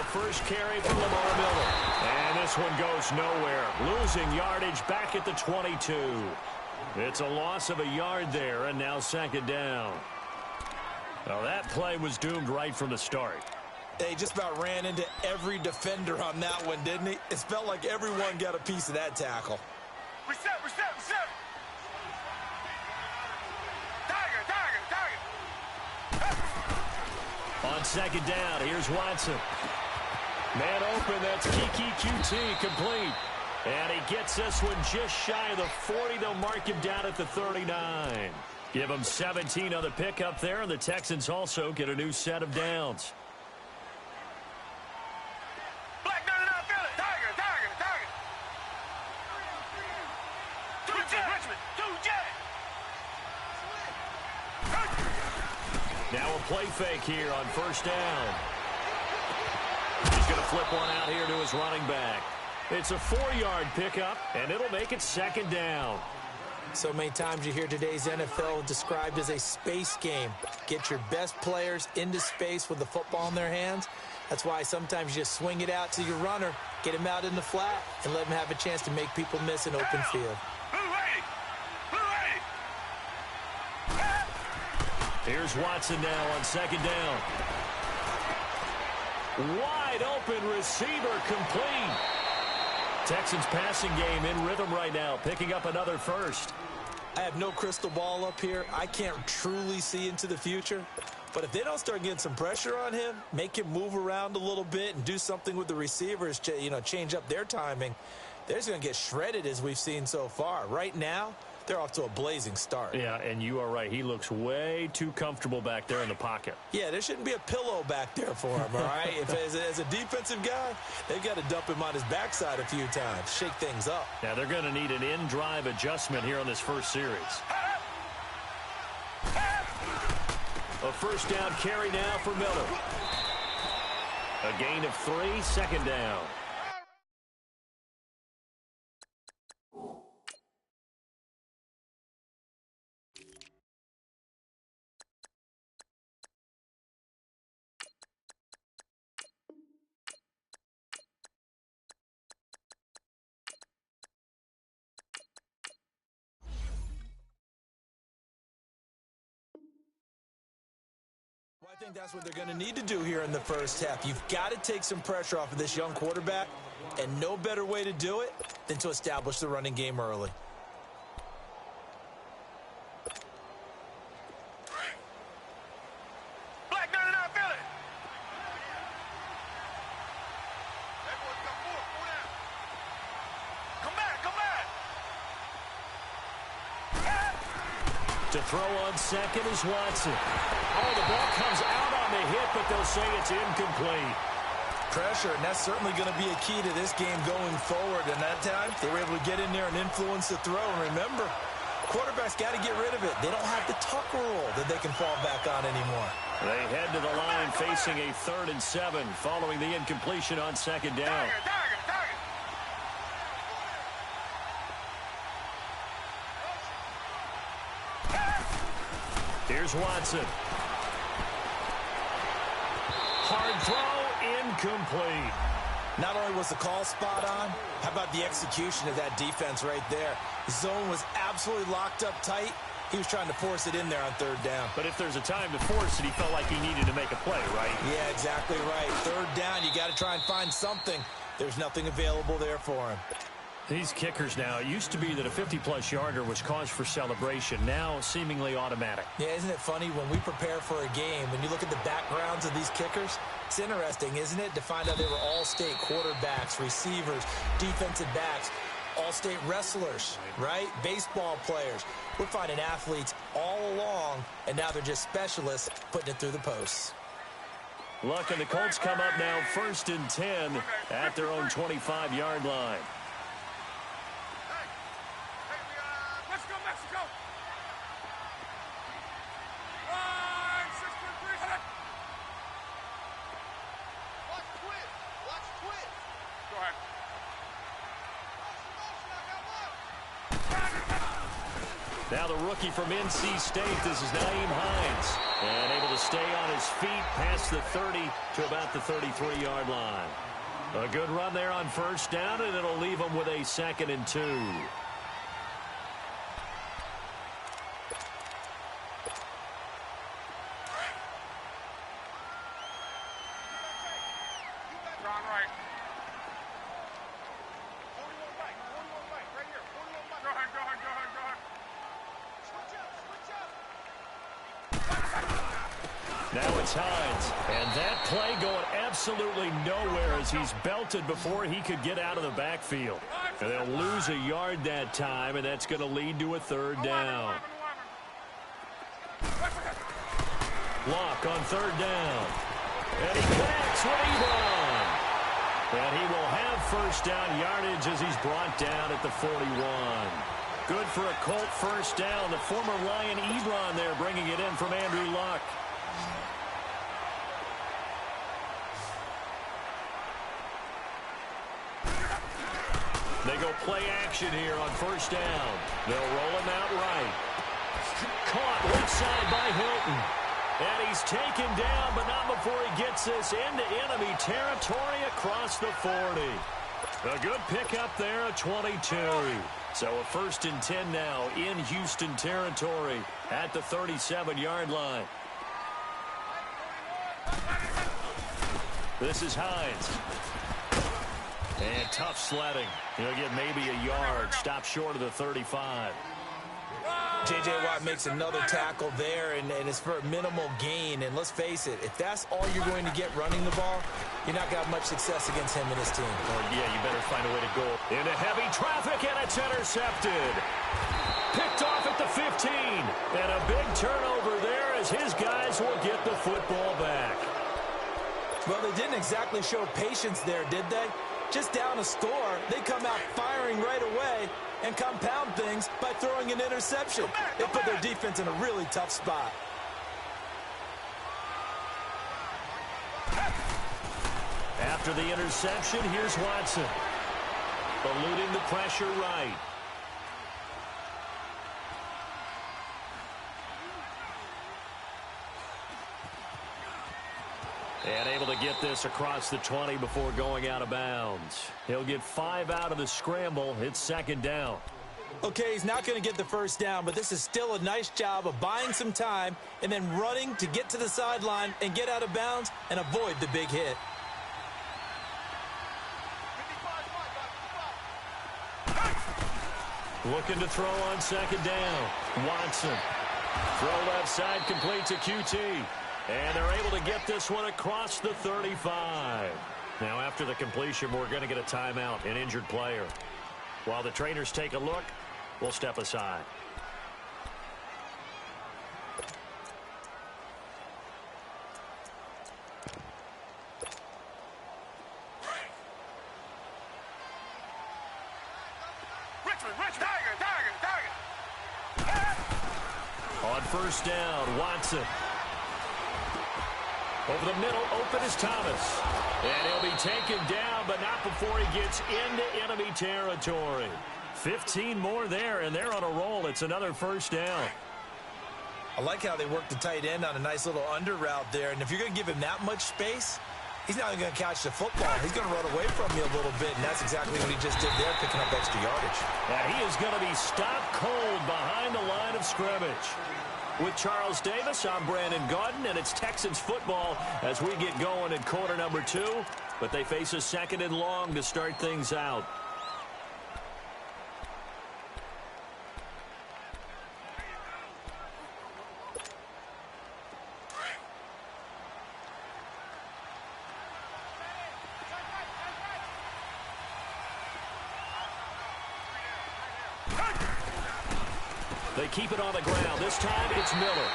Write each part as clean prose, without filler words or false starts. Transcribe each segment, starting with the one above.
first carry from Lamar Miller. And this one goes nowhere. Losing yardage back at the 22. It's a loss of a yard there, and now second down. Well, that play was doomed right from the start. They just about ran into every defender on that one, didn't he? It felt like everyone got a piece of that tackle. Reset. Target. On second down, here's Watson. Man open, that's Kiki QT, complete. And he gets this one just shy of the 40. They'll mark him down at the 39. Give him 17 on the pickup there, and the Texans also get a new set of downs. Black 99, feel it. Target. Richmond. Now a play fake here on first down. He's going to flip one out here to his running back. It's a 4-yard pickup, and it'll make it second down. So many times you hear today's NFL described as a space game. Get your best players into space with the football in their hands. That's why sometimes you just swing it out to your runner, get him out in the flat, and let him have a chance to make people miss an open field. Here's Watson now on second down. Wide open receiver, complete. Texans passing game in rhythm right now, picking up another first. I have no crystal ball up here. I can't truly see into the future. But if they don't start getting some pressure on him, make him move around a little bit and do something with the receivers to, change up their timing, they're just going to get shredded as we've seen so far. Right now, they're off to a blazing start. Yeah, and you are right. He looks way too comfortable back there in the pocket. Yeah, there shouldn't be a pillow back there for him, all right? As a defensive guy, they've got to dump him on his backside a few times, shake things up. Now, they're going to need an in-drive adjustment here on this first series. A first down carry now for Miller. A gain of 3, second down. I think that's what they're going to need to do here in the first half. You've got to take some pressure off of this young quarterback, and no better way to do it than to establish the running game early. Black 99, feel it. Come back. To throw on second is Watson. Oh, the ball comes out on the hit, but they'll say it's incomplete. Pressure, and that's certainly going to be a key to this game going forward. And that time, they were able to get in there and influence the throw. And remember, quarterbacks got to get rid of it. They don't have the tuck rule that they can fall back on anymore. They head to the line facing a 3rd and 7 following the incompletion on second down. Target. Here's Watson. Hard throw, incomplete. Not only was the call spot on, how about the execution of that defense right there? The zone was absolutely locked up tight. He was trying to force it in there on 3rd down. But if there's a time to force it, he felt like he needed to make a play, right? Yeah, exactly right. 3rd down, you got to try and find something. There's nothing available there for him. These kickers now, it used to be that a 50-plus yarder was cause for celebration. Now, seemingly automatic. Yeah, isn't it funny when we prepare for a game, when you look at the backgrounds of these kickers, it's interesting, isn't it, to find out they were all-state quarterbacks, receivers, defensive backs, all-state wrestlers, right? Baseball players. We're finding athletes all along, and now they're just specialists putting it through the posts. Luck and the Colts come up now 1st and 10 at their own 25-yard line. Let's go, Mexico. Watch quit. Go ahead. Now the rookie from NC State, this is Naeem Hines. And able to stay on his feet past the 30 to about the 33-yard line. A good run there on first down, and it'll leave him with a 2nd and 2. Now it's Hines, and that play going absolutely nowhere as he's belted before he could get out of the backfield. And they'll lose a yard that time, and that's going to lead to a 3rd down. Lock on 3rd down. And he connects with yr1. And he will have first down yardage as he's brought down at the 41. Good for a Colt first down. The former Lion yr1 there bringing it in from Andrew Luck. They go play action here on first down. They'll roll him out right. Caught left side by Hilton. And he's taken down, but not before he gets this into enemy territory across the 40. A good pickup there at 22. So a 1st and 10 now in Houston territory at the 37-yard line. This is Hines. And tough sledding. He'll get maybe a yard. Stop short of the 35. J.J. Watt makes another tackle there, and it's for a minimal gain. And let's face it, if that's all you're going to get running the ball, you're not going to have much success against him and his team. Well, yeah, you better find a way to go. Into heavy traffic, and it's intercepted. Picked off at the 15. And a big turnover there as his guys will get the football back. Well, they didn't exactly show patience there, did they? Just down a score, they come out firing right away and compound things by throwing an interception. They put their defense in a really tough spot. After the interception, here's Watson. Eluding the pressure right. And able to get this across the 20 before going out of bounds. He'll get 5 out of the scramble. It's 2nd down. Okay, he's not going to get the first down, but this is still a nice job of buying some time and then running to get to the sideline and get out of bounds and avoid the big hit. Looking to throw on 2nd down. Watson. Throw left side, complete to QT. And they're able to get this one across the 35. Now, after the completion, we're going to get a timeout, an injured player. While the trainers take a look, we'll step aside. On first down, Watson. Over the middle, open is Thomas. And he'll be taken down, but not before he gets into enemy territory. 15 more there, and they're on a roll. It's another first down. I like how they work the tight end on a nice little under route there. And if you're going to give him that much space, he's not going to catch the football. He's going to run away from you a little bit, and that's exactly what he just did there, picking up extra yardage. And he is going to be stopped cold behind the line of scrimmage. With Charles Davis, I'm Brandon Gaudin, and it's Texans football as we get going in quarter number 2. But they face a 2nd and long to start things out. They keep it on the ground. This time it's Miller.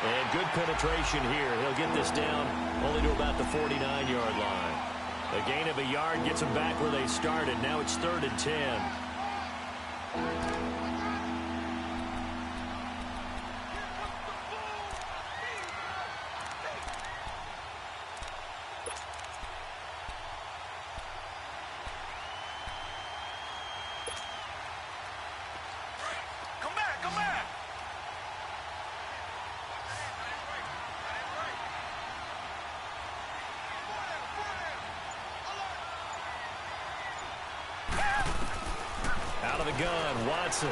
And good penetration here. He'll get this down only to about the 49-yard line. A gain of a yard gets them back where they started. Now it's 3rd and 10. the gun. Watson.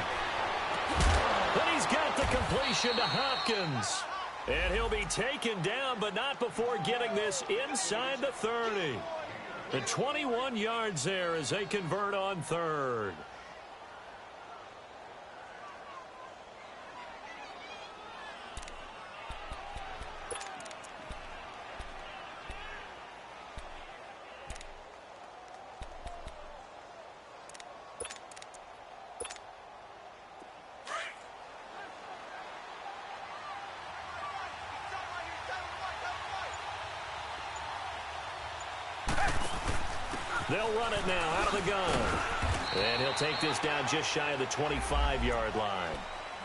Then he's got the completion to Hopkins. And he'll be taken down, but not before getting this inside the 30. The 21 yards there as they convert on third. They'll run it now out of the gun. And he'll take this down just shy of the 25-yard line.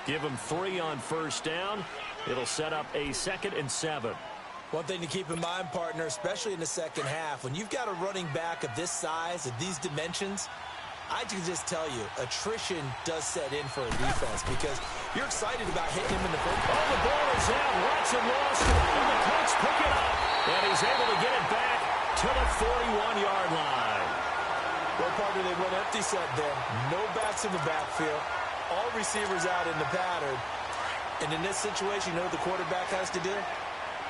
Give him 3 on first down. It'll set up a 2nd and 7. One thing to keep in mind, partner, especially in the second half, when you've got a running back of this size, of these dimensions, I can just tell you, attrition does set in for a defense because you're excited about hitting him in the football. Oh, the ball is out. Watson lost it. And the Colts pick it up. And he's able to get it back to the 41-yard line. Well, partner, they went empty set there. No backs in the backfield. All receivers out in the pattern. And in this situation, you know what the quarterback has to do?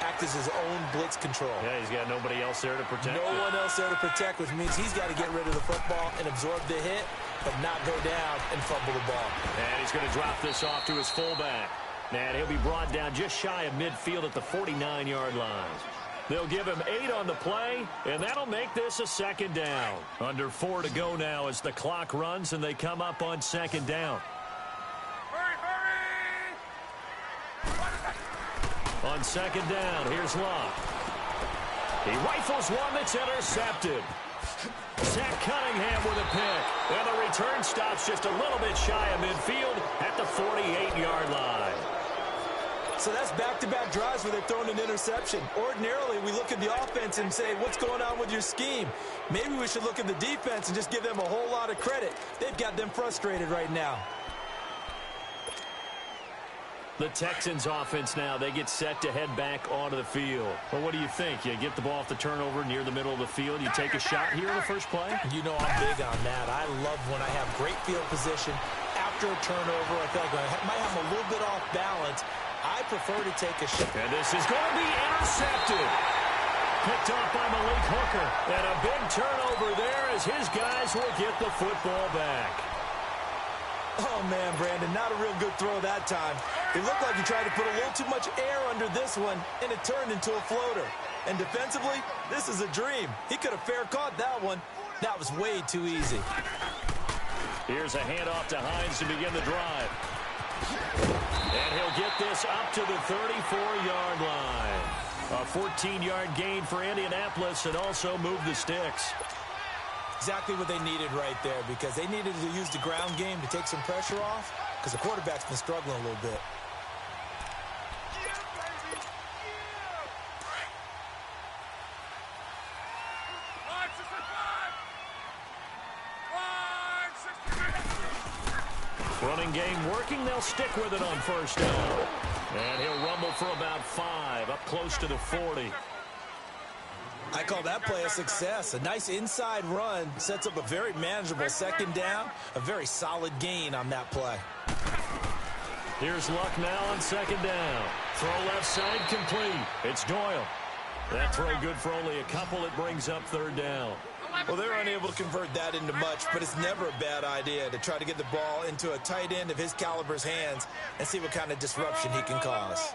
Act as his own blitz control. Yeah, he's got nobody else there to protect. No one else there to protect, which means he's got to get rid of the football and absorb the hit, but not go down and fumble the ball. And he's going to drop this off to his fullback. And he'll be brought down just shy of midfield at the 49-yard line. They'll give him 8 on the play, and that'll make this a 2nd down. Under 4 to go now as the clock runs, and they come up on 2nd down. On 2nd down, here's Locke. He rifles one that's intercepted. Zach Cunningham with a pick. And the return stops just a little bit shy of midfield at the 48-yard line. So that's back-to-back drives where they're throwing an interception. Ordinarily, we look at the offense and say, what's going on with your scheme? Maybe we should look at the defense and just give them a whole lot of credit. They've got them frustrated right now. The Texans offense now, they get set to head back onto the field. Well, what do you think? You get the ball off the turnover near the middle of the field. You take a shot here in the first play? You know I'm big on that. I love when I have great field position after a turnover. I feel like I might have a little bit off balance. I prefer to take a shot. And this is going to be intercepted. Picked off by Malik Hooker. And a big turnover there as his guys will get the football back. Oh, man, Brandon, not a real good throw that time. It looked like he tried to put a little too much air under this one, and it turned into a floater. And defensively, this is a dream. He could have fair caught that one. That was way too easy. Here's a handoff to Hines to begin the drive. And he'll get this up to the 34-yard line. A 14-yard gain for Indianapolis and also move the sticks. Exactly what they needed right there because they needed to use the ground game to take some pressure off because the quarterback's been struggling a little bit. Running game working. They'll stick with it on first down. And he'll rumble for about 5 up close to the 40. I call that play a success. A nice inside run sets up a very manageable second down. A very solid gain on that play. Here's Luck now on second down. Throw left side complete. It's Doyle. That throw good for only a couple. It brings up third down. Well, they're unable to convert that into much, but it's never a bad idea to try to get the ball into a tight end of his caliber's hands and see what kind of disruption he can cause.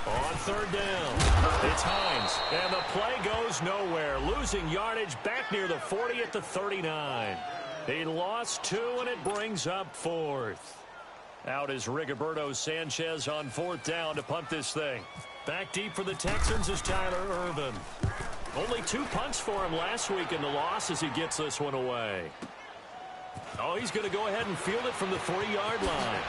On third down, it's Hines, and the play goes nowhere. Losing yardage back near the 40 at the 39. He lost 2, and it brings up 4th. Out is Rigoberto Sanchez on 4th down to punt this thing. Back deep for the Texans is Tyler Ervin. Only 2 punts for him last week in the loss as he gets this one away. Oh, he's going to go ahead and field it from the 3-yard line.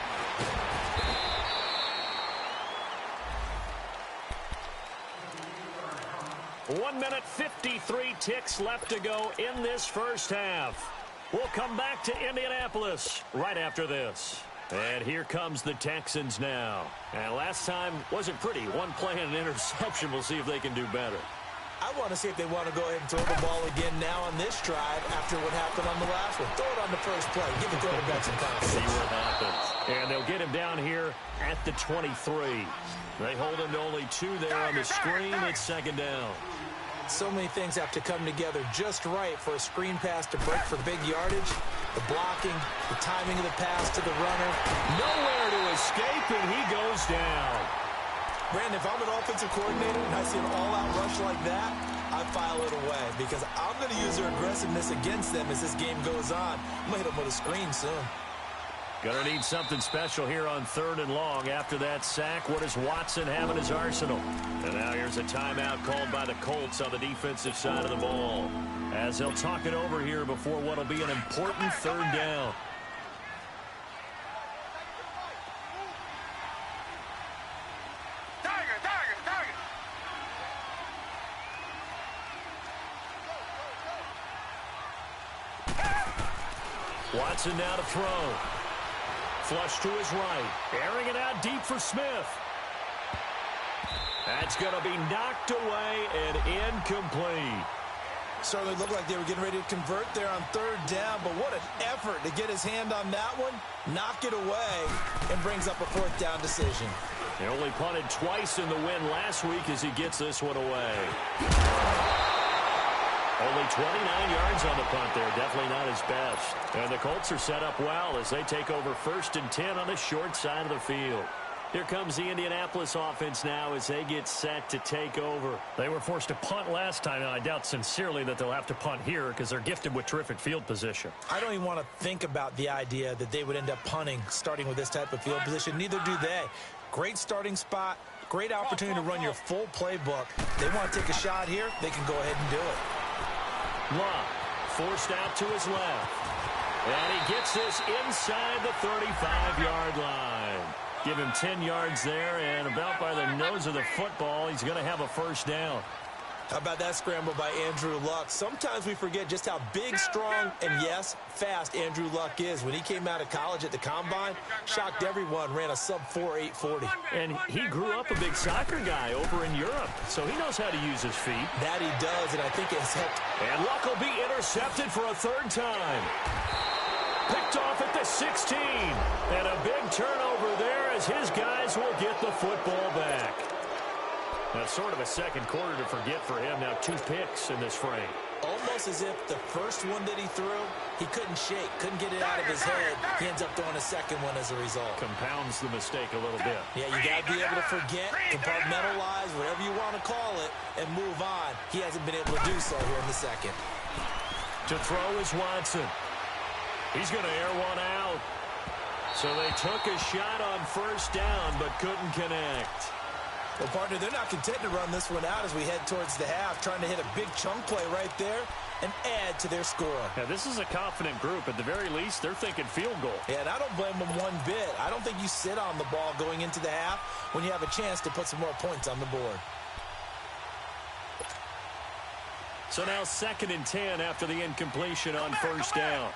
One minute, 53 ticks left to go in this first half. We'll come back to Indianapolis right after this. And here comes the Texans now. And last time wasn't pretty. One play and an interception. We'll see if they can do better. I want to see if they want to go ahead and throw the ball again now on this drive after what happened on the last one. Throw it on the first play. Give the quarterback some confidence. See what happens. And they'll get him down here at the 23. They hold him to only 2 there on the screen. It's second down. So many things have to come together just right for a screen pass to break for big yardage. The blocking, the timing of the pass to the runner. Nowhere to escape, and he goes down. Brandon, if I'm an offensive coordinator and I see an all-out rush like that, I file it away because I'm going to use their aggressiveness against them as this game goes on. I'm going to hit them with a screen soon. Gonna need something special here on 3rd and long. After that sack, what does Watson have in his arsenal? And now here's a timeout called by the Colts on the defensive side of the ball, as they'll talk it over here before what will be an important 3rd down. Watson now to throw. Flush to his right. Airing it out deep for Smith. That's going to be knocked away and incomplete. Certainly looked like they were getting ready to convert there on 3rd down, but what an effort to get his hand on that one, knock it away, and brings up a 4th down decision. He only punted twice in the win last week as he gets this one away. Only 29 yards on the punt there. Definitely not his best. And the Colts are set up well as they take over 1st and 10 on the short side of the field. Here comes the Indianapolis offense now as they get set to take over. They were forced to punt last time, and I doubt sincerely that they'll have to punt here because they're gifted with terrific field position. I don't even want to think about the idea that they would end up punting starting with this type of field position. Neither do they. Great starting spot. Great opportunity to run your full playbook. They want to take a shot here. They can go ahead and do it. Love forced out to his left. And he gets this inside the 35-yard line. Give him 10 yards there, and about by the nose of the football, he's going to have a 1st down. How about that scramble by Andrew Luck? Sometimes we forget just how big, strong, and, yes, fast Andrew Luck is. When he came out of college at the Combine, shocked everyone, ran a sub-4 840. And he grew up a big soccer guy over in Europe, so he knows how to use his feet. That he does, and I think it has helped. And Luck will be intercepted for a 3rd time. Picked off at the 16. And a big turnover there as his guys will get the football back. Now, sort of a second quarter to forget for him. Now 2 picks in this frame. Almost as if the first one that he threw, he couldn't shake, couldn't get it out of his head. He ends up throwing a second one as a result. Compounds the mistake a little bit. Yeah, you got to be able to forget, compartmentalize, whatever you want to call it, and move on. He hasn't been able to do so here in the second. To throw is Watson. He's going to air one out. So they took a shot on 1st down, but couldn't connect. Well, partner, they're not content to run this one out as we head towards the half, trying to hit a big chunk play right there and add to their score. Yeah, this is a confident group. At the very least, they're thinking field goal. Yeah, and I don't blame them one bit. I don't think you sit on the ball going into the half when you have a chance to put some more points on the board. So now 2nd and 10 after the incompletion on 1st down.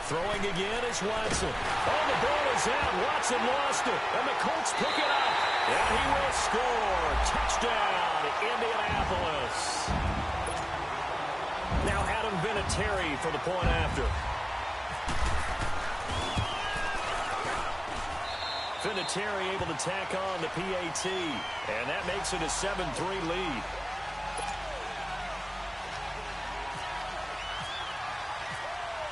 Throwing again is Watson. Oh, the ball is out. Watson lost it. And the Colts pick it up. And he will score. Touchdown, Indianapolis. Now Adam Vinatieri for the point after. Vinatieri able to tack on the PAT. And that makes it a 7-3 lead.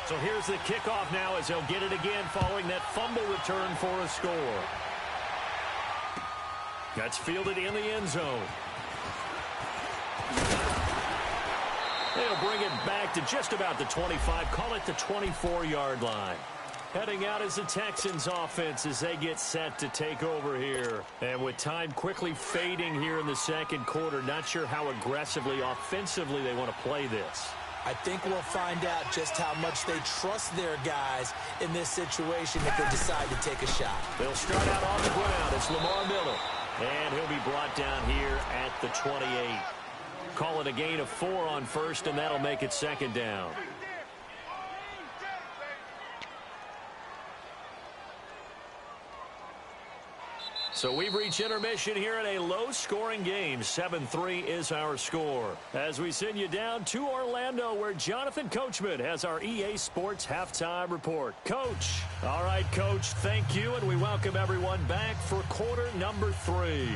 So here's the kickoff now as they'll get it again following that fumble return for a score. That's fielded in the end zone. They'll bring it back to just about the 25, call it the 24-yard line. Heading out is the Texans offense as they get set to take over here. And with time quickly fading here in the second quarter, not sure how aggressively, offensively they want to play this. I think we'll find out just how much they trust their guys in this situation if they decide to take a shot. They'll start out on the ground. It's Lamar Miller. And he'll be brought down here at the 28. Call it a gain of 4 on 1st, and that'll make it 2nd down. So we've reached intermission here in a low-scoring game. 7-3 is our score. As we send you down to Orlando, where Jonathan Coachman has our EA Sports Halftime Report. Coach. All right, Coach, thank you, and we welcome everyone back for quarter number 3.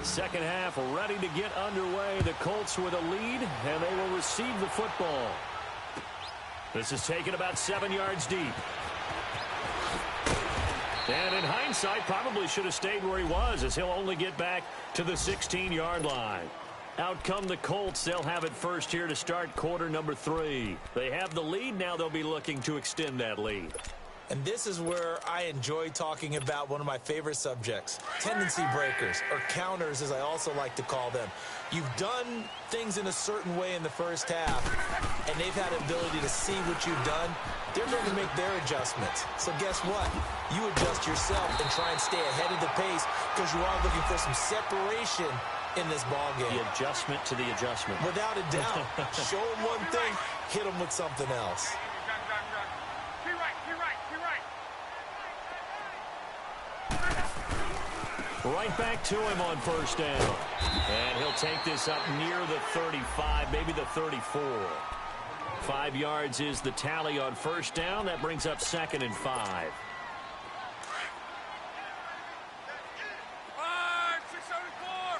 Second half ready to get underway. The Colts with a lead, and they will receive the football. This is taken about 7 yards deep. And in hindsight, probably should have stayed where he was, as he'll only get back to the 16-yard line. Out come the Colts. They'll have it first here to start quarter number 3. They have the lead. Now they'll be looking to extend that lead. And this is where I enjoy talking about one of my favorite subjects, tendency breakers, or counters, as I also like to call them. You've done things in a certain way in the first half, and they've had an ability to see what you've done. They're going to make their adjustments. So guess what? You adjust yourself and try and stay ahead of the pace, because you are looking for some separation in this ball game. The adjustment to the adjustment. Without a doubt. Show them one thing, hit them with something else. Right back to him on first down. And he'll take this up near the 35, maybe the 34. 5 yards is the tally on first down. That brings up 2nd and 5. 674.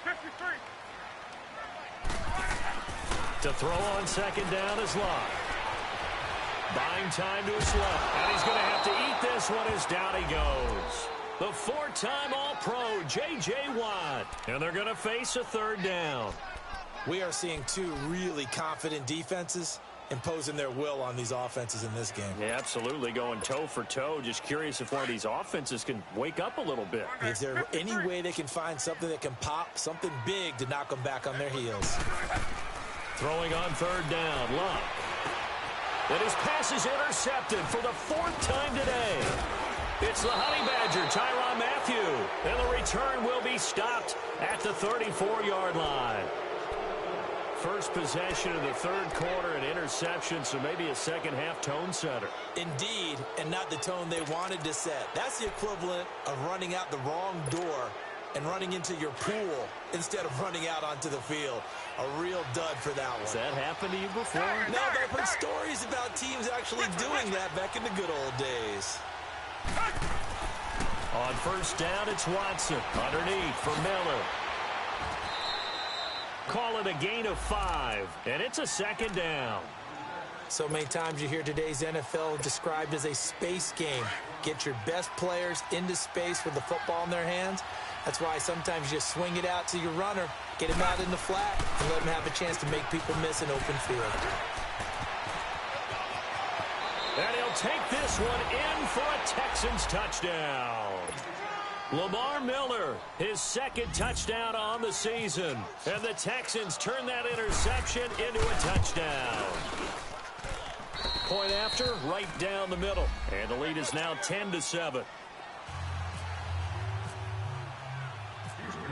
53. To throw on second down is Locke. Buying time to his left. And he's going to have to eat this one as down he goes. The 4-time All-Pro, J.J. Watt. And they're going to face a third down. We are seeing two really confident defenses imposing their will on these offenses in this game. Yeah, absolutely, going toe for toe. Just curious if one of these offenses can wake up a little bit. Is there any way they can find something that can pop, something big to knock them back on their heels? Throwing on third down, Locke. And his pass is intercepted for the 4th time today. It's the Honey Badger, Tyrann Mathieu. And the return will be stopped at the 34-yard line. First possession of the third quarter, an interception, so maybe a second-half tone setter. Indeed, and not the tone they wanted to set. That's the equivalent of running out the wrong door and running into your pool instead of running out onto the field. A real dud for that one. Has that happened to you before? No, but I've heard stories about teams actually doing that back in the good old days. On first down, it's Watson. Underneath for Miller. Call it a gain of 5, and it's a second down. So many times you hear today's NFL described as a space game. Get your best players into space with the football in their hands. That's why sometimes you swing it out to your runner, get him out in the flat, and let him have a chance to make people miss an open field. And he'll take this one in for a Texans touchdown. Lamar Miller, his 2nd touchdown on the season. And the Texans turn that interception into a touchdown. Point after, right down the middle. And the lead is now 10-7.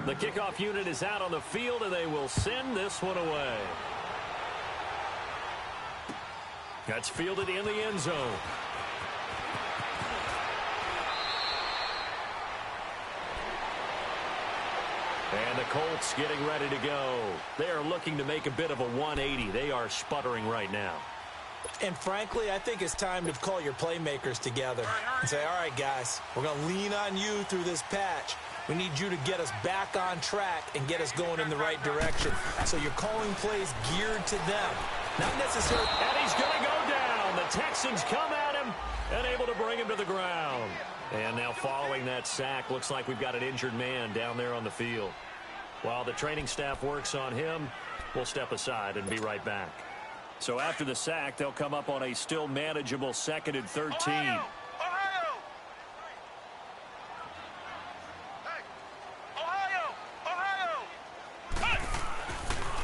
The kickoff unit is out on the field, and they will send this one away. That's fielded in the end zone. And the Colts getting ready to go. They are looking to make a bit of a 180. They are sputtering right now. And frankly, I think it's time to call your playmakers together and say, all right, guys, we're going to lean on you through this patch. We need you to get us back on track and get us going in the right direction. So you're calling plays geared to them. Not necessarily. And he's going to go down. The Texans come at him and able to bring him to the ground. And now following that sack, looks like we've got an injured man down there on the field. While the training staff works on him, we'll step aside and be right back. So after the sack, they'll come up on a still manageable 2nd and 13. Ohio!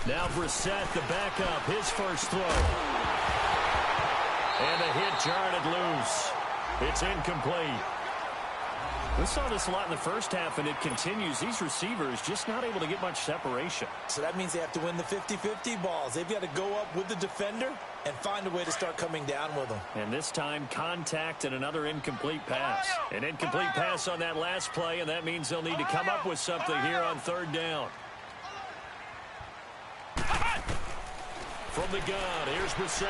Now Brissett, the backup, his first throw. And the hit jarred it loose. It's incomplete. We saw this a lot in the first half, and it continues. These receivers just not able to get much separation. So that means they have to win the 50-50 balls. They've got to go up with the defender and find a way to start coming down with them. And this time, contact and another incomplete pass. An incomplete pass on that last play, and that means they'll need to come up with something here on third down. From the gun, here's Brissett.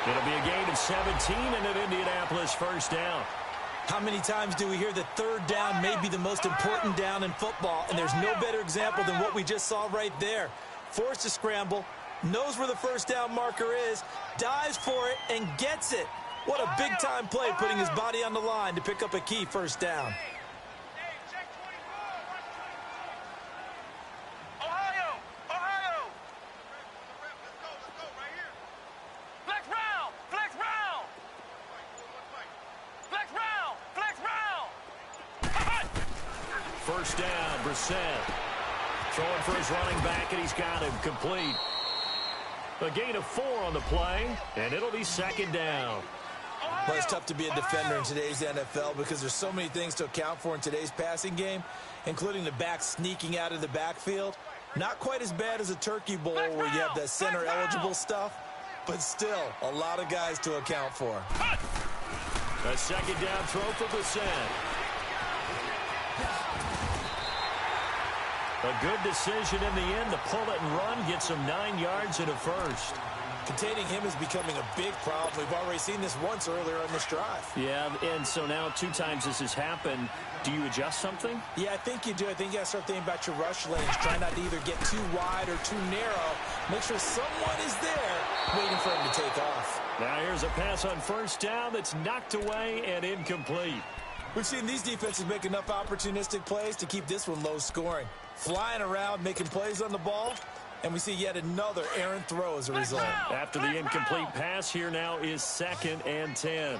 It'll be a gain of 17 and an Indianapolis first down. How many times do we hear that third down may be the most important down in football, and there's no better example than what we just saw right there. Forced to scramble, knows where the first down marker is, dives for it, and gets it. What a big-time play, putting his body on the line to pick up a key first down. First down, Brissett. Throwing for his running back, and he's got him complete. A gain of 4 on the play, and it'll be second down. Well, it's tough to be a defender in today's NFL because there's so many things to account for in today's passing game, including the back sneaking out of the backfield. Not quite as bad as a turkey bowl where you have that center-eligible stuff, but still a lot of guys to account for. A second down throw for Brissett. A good decision in the end to pull it and run, gets him 9 yards and a first. Containing him is becoming a big problem. We've already seen this once earlier on this drive. Yeah, and so now 2 times this has happened. Do you adjust something? Yeah, I think you do. I think you got to start thinking about your rush lanes. Try not to either get too wide or too narrow. Make sure someone is there waiting for him to take off. Now here's a pass on first down that's knocked away and incomplete. We've seen these defenses make enough opportunistic plays to keep this one low scoring. Flying around, making plays on the ball, and we see yet another errant throw as a result. After the incomplete pass, here now is 2nd and 10.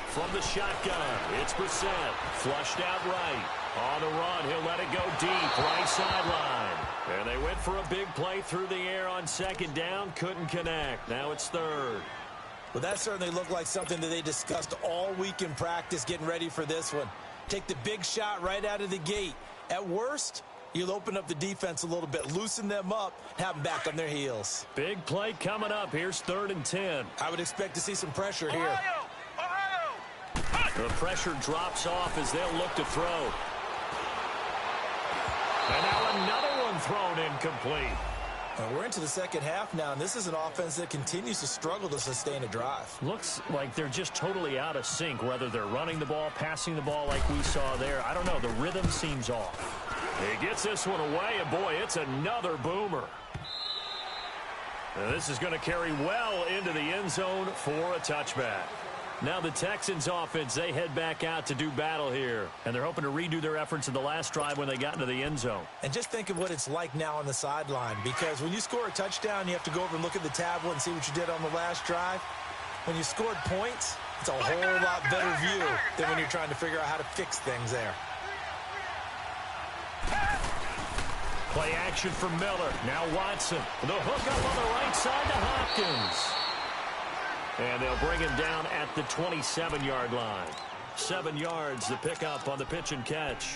From the shotgun, it's Brissett. Flushed out right. On the run, he'll let it go deep, right sideline. And they went for a big play through the air on second down, couldn't connect. Now it's third. Well, that certainly looked like something that they discussed all week in practice getting ready for this one. Take the big shot right out of the gate. At worst, you'll open up the defense a little bit, loosen them up, have them back on their heels. Big play coming up. Here's 3rd and 10. I would expect to see some pressure here. The pressure drops off as they'll look to throw. And now another one thrown incomplete. We're into the second half now, and this is an offense that continues to struggle to sustain a drive. Looks like they're just totally out of sync, whether they're running the ball, passing the ball like we saw there. I don't know. The rhythm seems off. He gets this one away, and boy, it's another boomer. And this is going to carry well into the end zone for a touchback. Now the Texans offense, they head back out to do battle here. And they're hoping to redo their efforts in the last drive when they got into the end zone. And just think of what it's like now on the sideline, because when you score a touchdown, you have to go over and look at the tablet and see what you did on the last drive. When you scored points, it's a whole lot better view than when you're trying to figure out how to fix things there. Play action for Miller. Now Watson. The hook up on the right side to Hopkins. And they'll bring him down at the 27-yard line. 7 yards, the pickup on the pitch and catch.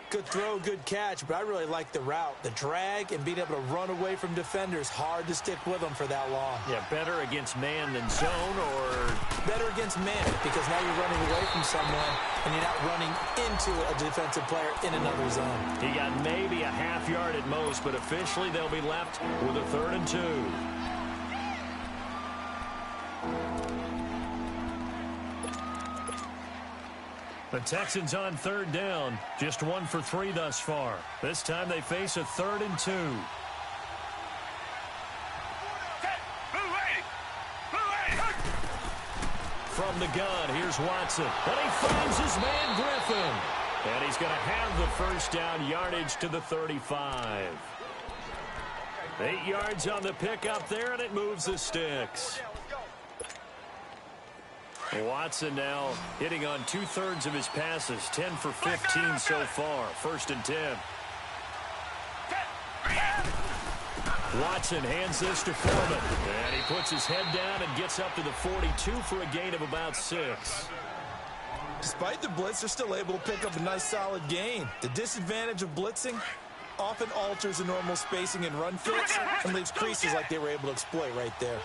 Good throw, good catch, but I really like the route. The drag and being able to run away from defenders, hard to stick with them for that long. Yeah, better against man than zone, or better against man, because now you're running away from someone and you're not running into a defensive player in another zone. He got maybe a half yard at most, but officially they'll be left with a 3rd and 2. The Texans on 3rd down. Just 1 for 3 thus far. This time they face a 3rd and 2. From the gun, here's Watson. And he finds his man Griffin. And he's going to have the first down, yardage to the 35. 8 yards on the pickup there, and it moves the sticks. Watson now hitting on 2/3 of his passes, 10 for 15 so far. 1st and 10. Watson hands this to Foreman, and he puts his head down and gets up to the 42 for a gain of about 6. Despite the blitz, they're still able to pick up a nice solid gain. The disadvantage of blitzing often alters the normal spacing and run fits and leaves creases like they were able to exploit right there.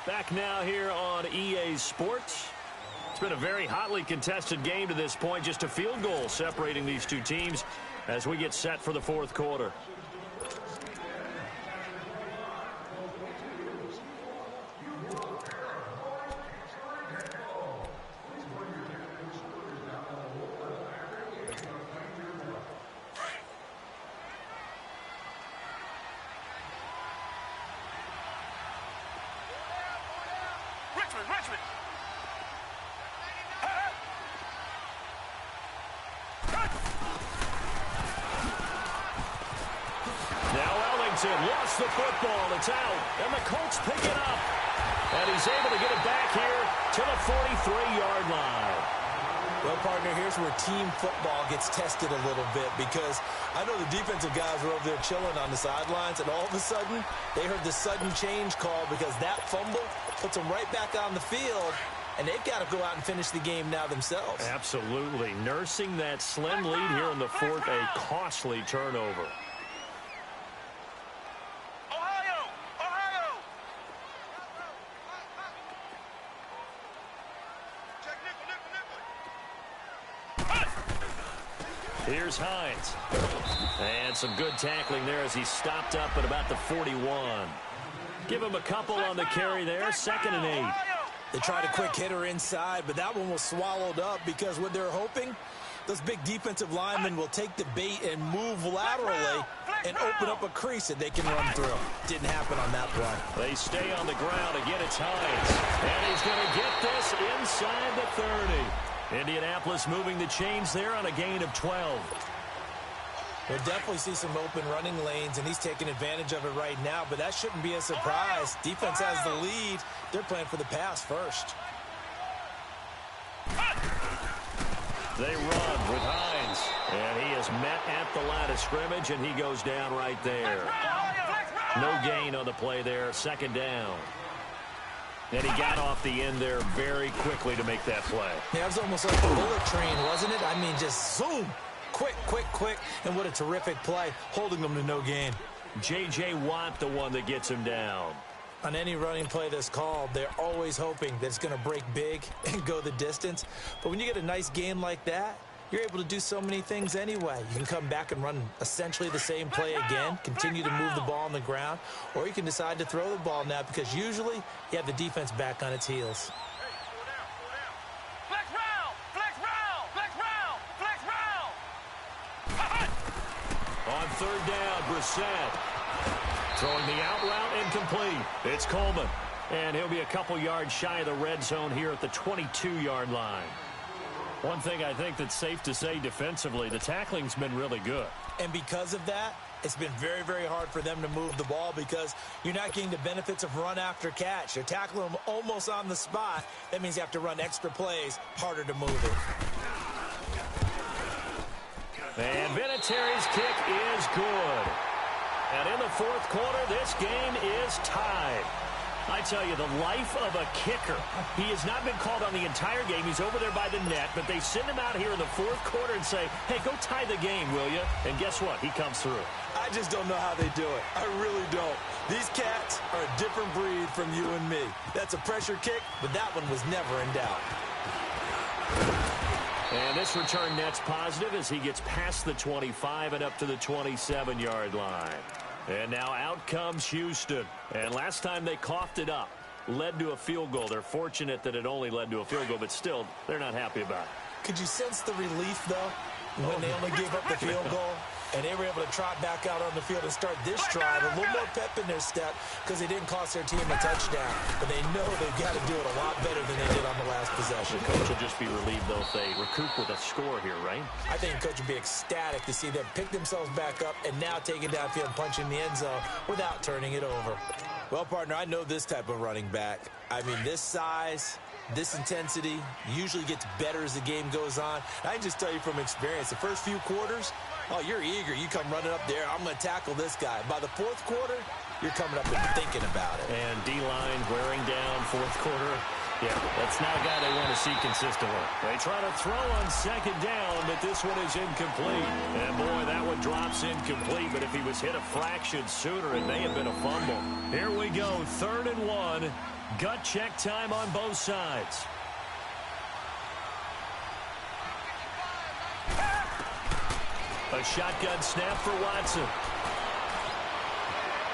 Back now here on EA Sports. It's been a very hotly contested game to this point. Just a field goal separating these two teams as we get set for the fourth quarter. Richmond. Now Ellington lost the football. It's out. And the Colts pick it up. And he's able to get it back here to the 43-yard line. Well, partner, here's where team football gets tested a little bit because I know the defensive guys were over there chilling on the sidelines, and all of a sudden, they heard the sudden change call because that fumble puts them right back on the field, and they've got to go out and finish the game now themselves. Absolutely. Nursing that slim lead here in the fourth, a costly turnover. Here's Hines. And some good tackling there as he stopped up at about the 41. Give him a couple on the carry there. 2nd and 8. They tried a quick hitter inside, but that one was swallowed up because what they're hoping, those big defensive linemen will take the bait and move laterally and open up a crease that they can run through. Didn't happen on that play. They stay on the ground. Again, it's Hines. And he's going to get this inside the 30. Indianapolis moving the chains there on a gain of 12. We'll definitely see some open running lanes, and he's taking advantage of it right now, but that shouldn't be a surprise. Defense has the lead. They're playing for the pass first. They run with Hines, and he is met at the line of scrimmage, and he goes down right there. No gain on the play there. 2nd down. And he got off the end there very quickly to make that play. Yeah, it was almost like a bullet train, wasn't it? I mean, just zoom. Quick. And what a terrific play, holding them to no gain. J.J. Watt, the one that gets him down. On any running play that's called, they're always hoping that it's going to break big and go the distance. But when you get a nice gain like that, you're able to do so many things anyway. You can come back and run essentially the same play again, continue to move the ball on the ground, or you can decide to throw the ball now because usually you have the defense back on its heels. On 3rd down, Brissett. Throwing the out route incomplete. It's Coleman. And he'll be a couple yards shy of the red zone here at the 22-yard line. One thing I think that's safe to say defensively, the tackling's been really good. And because of that, it's been very, very hard for them to move the ball because you're not getting the benefits of run after catch. You're tackling them almost on the spot. That means you have to run extra plays, harder to move it. And Vinatieri's kick is good. And in the fourth quarter, this game is tied. I tell you, the life of a kicker. He has not been called on the entire game. He's over there by the net, but they send him out here in the fourth quarter and say, hey, go tie the game, will you? And guess what? He comes through. I just don't know how they do it. I really don't. These cats are a different breed from you and me. That's a pressure kick, but that one was never in doubt. And this return net's positive as he gets past the 25 and up to the 27-yard line. And now out comes Houston. And last time they coughed it up, led to a field goal. They're fortunate that it only led to a field goal, but still, they're not happy about it. Could you sense the relief, though, when they only gave up the field goal? And they were able to trot back out on the field and start this drive. A little more pep in their step because they didn't cost their team a touchdown. But they know they've got to do it a lot better than they did on the last possession. The coach will just be relieved, though, if they recoup with a score here, right? I think the coach would be ecstatic to see them pick themselves back up and now take it downfield and punch in the end zone without turning it over. Well, partner, I know this type of running back. I mean, this size, this intensity usually gets better as the game goes on. I can just tell you from experience, the first few quarters, oh, you're eager. You come running up there. I'm going to tackle this guy. By the fourth quarter, you're coming up and thinking about it. And D-line wearing down fourth quarter. Yeah, that's not a guy they want to see consistently. They try to throw on second down, but this one is incomplete. And, boy, that one drops incomplete, but if he was hit a fraction sooner, it may have been a fumble. Here we go, 3rd and 1. Gut check time on both sides. A shotgun snap for Watson.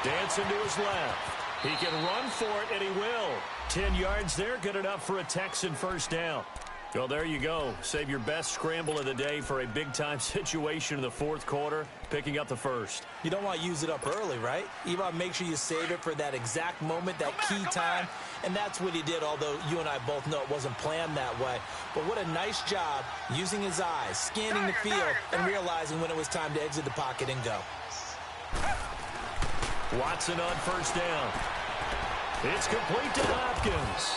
Dancing to his left. He can run for it, and he will. 10 yards there, good enough for a Texan first down. Well, there you go. Save your best scramble of the day for a big-time situation in the fourth quarter, picking up the first. You don't want to use it up early, right? You want to make sure you save it for that exact moment, that key time. And that's what he did, although you and I both know it wasn't planned that way. But what a nice job using his eyes, scanning the field, and realizing when it was time to exit the pocket and go. Watson on first down. It's complete to Hopkins.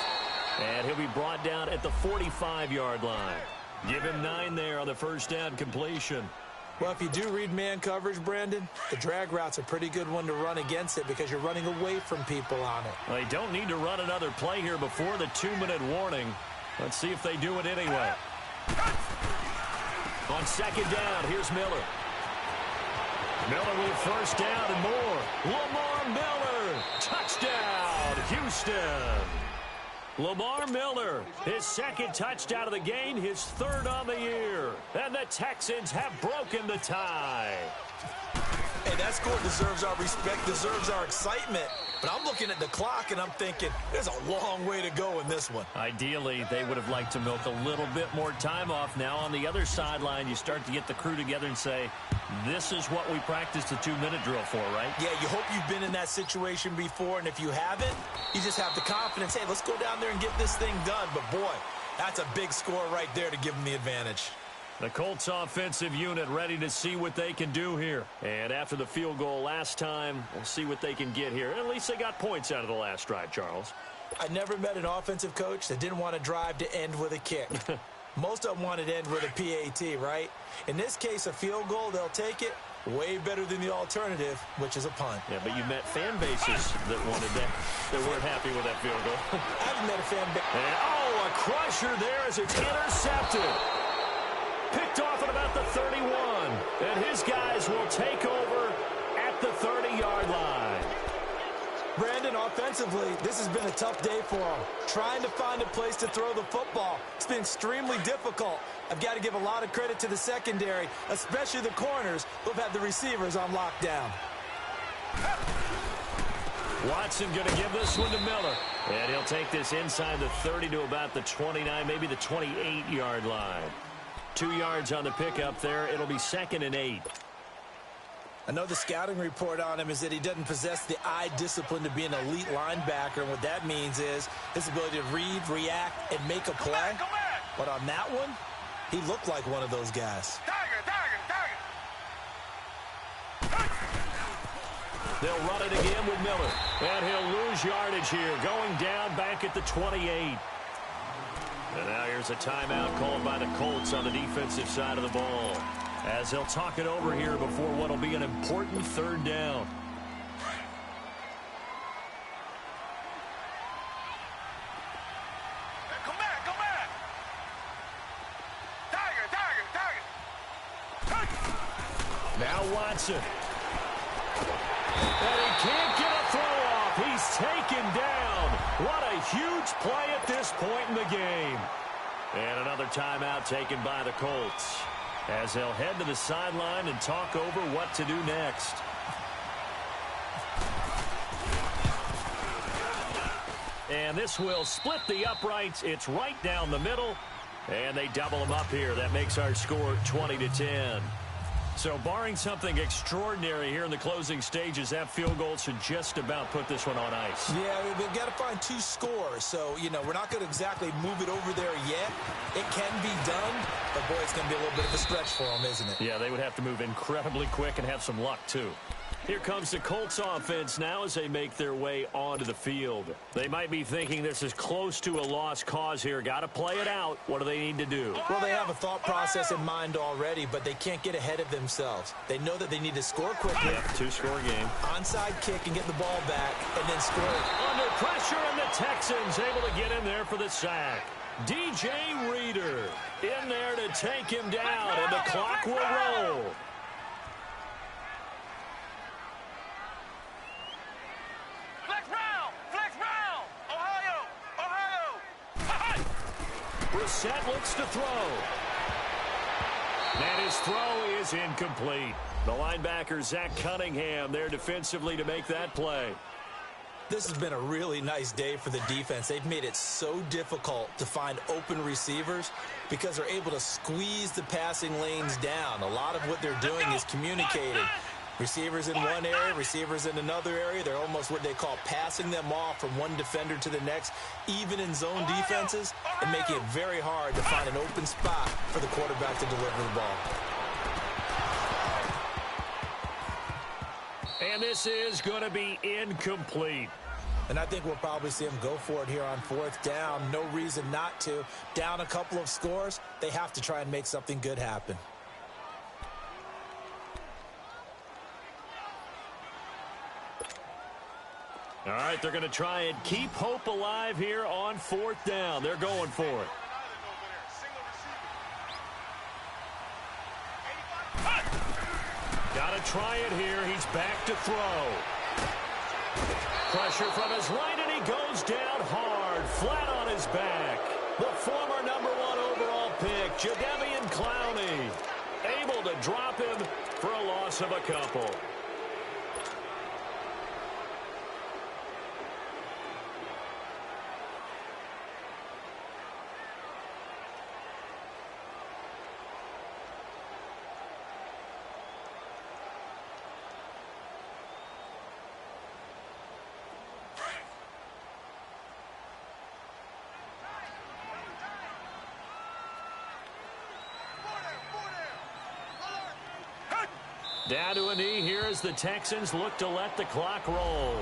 And he'll be brought down at the 45-yard line. Give him 9 there on the first down completion. Well, if you do read man coverage, Brandon, the drag route's a pretty good one to run against it because you're running away from people on it. They don't need to run another play here before the 2-minute warning. Let's see if they do it anyway. On second down, here's Miller. Miller with first down and more. Lamar Miller, touchdown, Houston. Lamar Miller, his second touchdown of the game, his 3rd on the year. And the Texans have broken the tie. Hey, that score deserves our respect, deserves our excitement. But I'm looking at the clock, and I'm thinking, there's a long way to go in this one. Ideally, they would have liked to milk a little bit more time off. Now, on the other sideline, you start to get the crew together and say, this is what we practiced the 2-minute drill for, right? Yeah, you hope you've been in that situation before, and if you haven't, you just have the confidence, hey, let's go down there and get this thing done. But, boy, that's a big score right there to give them the advantage. The Colts offensive unit ready to see what they can do here. And after the field goal last time, we'll see what they can get here. At least they got points out of the last drive, Charles. I never met an offensive coach that didn't want to drive to end with a kick. Most of them wanted to end with a PAT, right? In this case, a field goal, they'll take it. Way better than the alternative, which is a punt. Yeah, but you met fan bases that wanted that, that weren't happy with that field goal. I haven't met a fan base. And, oh, a crusher there as it's intercepted. Picked off at about the 31. And his guys will take over at the 30-yard line. Brandon, offensively, this has been a tough day for him. Trying to find a place to throw the football. It's been extremely difficult. I've got to give a lot of credit to the secondary, especially the corners who've had the receivers on lockdown. Watson going to give this one to Miller. And he'll take this inside the 30 to about the 29, maybe the 28-yard line. 2 yards on the pickup there. It'll be 2nd and 8. I know the scouting report on him is that he doesn't possess the eye discipline to be an elite linebacker. And what that means is his ability to read, react, and make a play. But on that one, he looked like one of those guys. They'll run it again with Miller. And he'll lose yardage here. Going down back at the 28. And now here's a timeout called by the Colts on the defensive side of the ball, as they'll talk it over here before what will be an important 3rd down. Come back. Tiger. Now Watson. And he can't get a throw off. He's taken down. What a huge play at this point in the game. And another timeout taken by the Colts, as they'll head to the sideline and talk over what to do next. And this will split the uprights. It's right down the middle. And they double them up here. That makes our score 20-10. So barring something extraordinary here in the closing stages, that field goal should just about put this one on ice. Yeah, we've got to find 2 scores. So, you know, we're not going to exactly move it over there yet. It can be done, but, boy, it's going to be a little bit of a stretch for them, isn't it? Yeah, they would have to move incredibly quick and have some luck, too. Here comes the Colts offense now as they make their way onto the field. They might be thinking this is close to a lost cause here. Got to play it out. What do they need to do? Well, they have a thought process in mind already, but they can't get ahead of themselves. They know that they need to score quickly. Yep, two-score game. Onside kick and get the ball back, and then score. Under pressure, and the Texans able to get in there for the sack. DJ Reader in there to take him down, and the clock will roll. Brissett looks to throw. And his throw is incomplete. The linebacker, Zach Cunningham, there defensively to make that play. This has been a really nice day for the defense. They've made it so difficult to find open receivers because they're able to squeeze the passing lanes down. A lot of what they're doing is communicating. Receivers in one area, receivers in another area. They're almost what they call passing them off from one defender to the next, even in zone defenses, and making it very hard to find an open spot for the quarterback to deliver the ball. And this is going to be incomplete. And I think we'll probably see them go for it here on fourth down. No reason not to. Down a couple of scores, they have to try and make something good happen. All right, they're going to try and keep hope alive here on fourth down. They're going for it. Got to try it here. He's back to throw. Pressure from his right, and he goes down hard, flat on his back. The former #1 overall pick, Jadeveon Clowney, able to drop him for a loss of a couple. Down to a knee here as the Texans look to let the clock roll.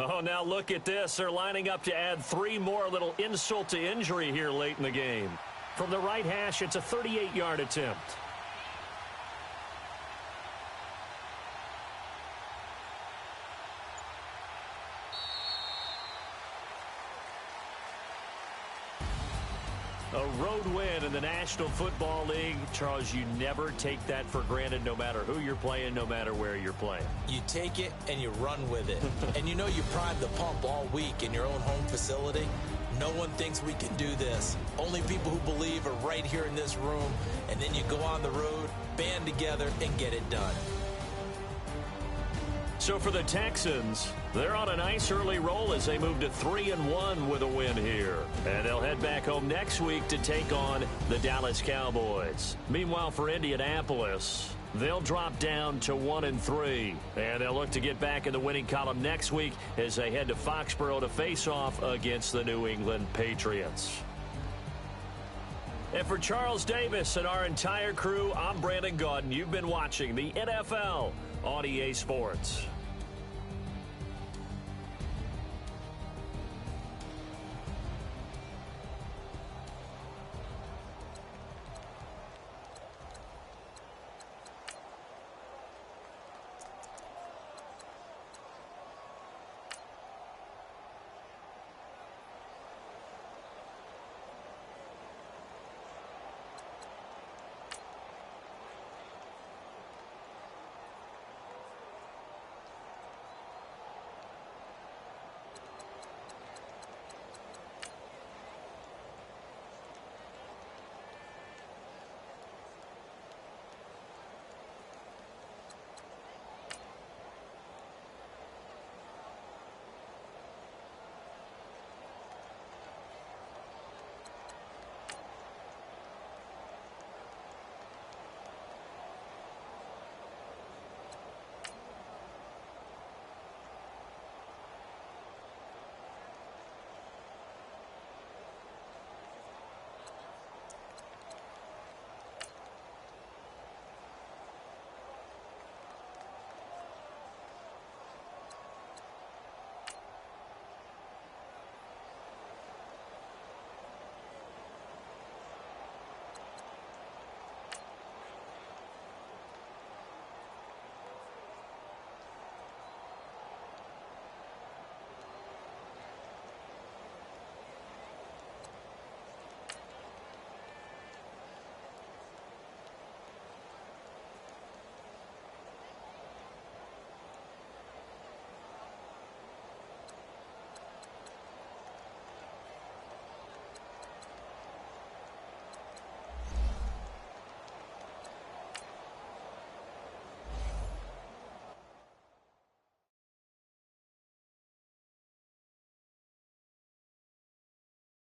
Oh, now look at this. They're lining up to add 3 more, a little insult to injury here late in the game. From the right hash, it's a 38-yard attempt. A road win in the National Football League. Charles, you never take that for granted no matter who you're playing, no matter where you're playing. You take it and you run with it. And you know you primed the pump all week in your own home facility. No one thinks we can do this. Only people who believe are right here in this room. And then you go on the road, band together, and get it done. So for the Texans, they're on a nice early roll as they move to 3-1 with a win here. And they'll head back home next week to take on the Dallas Cowboys. Meanwhile, for Indianapolis, they'll drop down to 1-3. And they'll look to get back in the winning column next week as they head to Foxborough to face off against the New England Patriots. And for Charles Davis and our entire crew, I'm Brandon Gaudin. You've been watching the NFL on EA Sports.